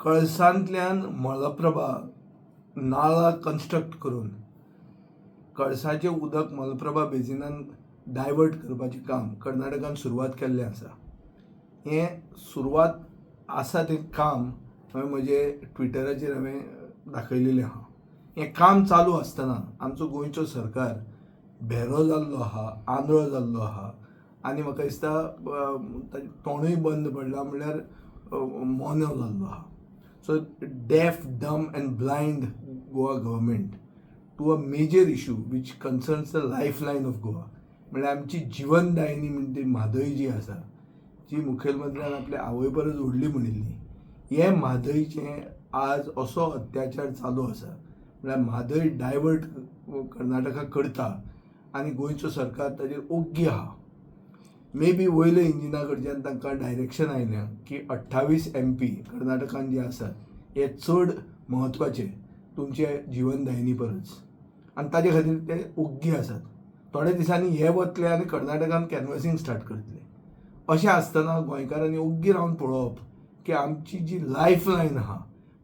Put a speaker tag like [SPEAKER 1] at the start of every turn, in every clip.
[SPEAKER 1] कळसांतल्यान Malaprabha नाळां construct करून कळसाचें उदक Malaprabha बेजिनान divert करपाचें काम कर्नाटकान सुरवात केल्लें आसा. हें सुरवात आसा तें काम हांवें म्हजे ट्विटराचेर दाखयलेलें आहा. हें काम चालू आसतना आमचो गोंयचो सरकार भेरो जाल्लो आहा, आंधळो जाल्लो आहा आनी म्हाका दिसता ताचें तोंडूय बंद पडलां म्हणल्यार मौन जाल्लो आहा. So deaf, dumb and blind Goa government to a major issue which concerns the lifeline of Goa. म्हणजे आमची जीवनदायिनी म्हणजे ती म्हादय जी आसा, जी मुखेलमंत्र्यान आपल्या आवय परस व्हडली म्हणिल्ली, हे म्हादयचें आज असो अत्याचार चालू आसा. म्हळ्यार म्हादय डायवर्ट कर्नाटका करता आनी गोंयचो सरकार ताजेर ओग्गी आहा. मे बी वयल्या इंजिना कडच्यान तांकां डायरेक्शन आयलें की 28 MP कर्नाटकान जे आसात हे चड म्हत्वाचे तुमचे जीवनदायिनी परस आनी ताजे खातीर ते ओग्गी आसात. थोड्या दिसांनी हे वतले आनी कर्नाटकान कॅनवसिंग स्टार्ट करतले. अशें आसतना गोंयकारांनी ओग्गी रावन पळोवप की आमची जी लायफ लायन आहा,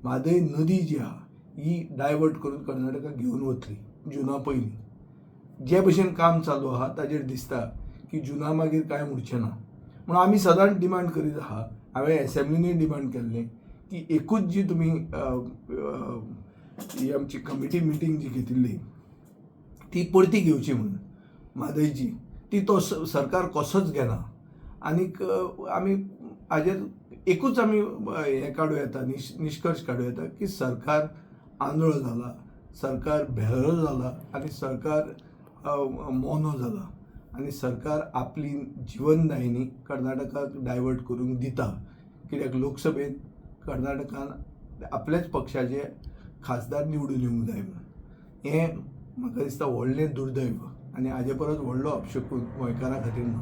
[SPEAKER 1] म्हादय नदी जी आहा ही डायवर्ट करून कर्नाटका घेवन वतली जुना पयलीं. जे भशेन काम चालू आहा ताजेर दिसता की जुना मागीर कांय उरचें ना. म्हणून आमी सदांच डिमांड करीत आहा, हांवें एसेंब्लीनूय डिमांड केल्लें की एकूच जी तुमी ही आमची कमिटी मिटींग जी घेतिल्ली ती परती घेवची म्हणून म्हादयची, ती तो सरकार कसोच घेना. आनीक आमी हाजेर एकूच आमी हें काडूं येता, निश्कर्श काडूं येता की सरकार आंधळो जाला, सरकार भेरो जाला आनी सरकार मौनो जाला आनी सरकार आपली जीवनदायिनी कर्नाटकाक डायवर्ट करूंक दिता. कित्याक लोकसभेत कर्नाटकान आपल्याच पक्षाचे खासदार निवडून येवंक जाय म्हणून. हें म्हाका दिसता व्हडलें दुर्दैव आनी हाजे परस व्हडलो अपशकून गोंयकारां खातीर ना.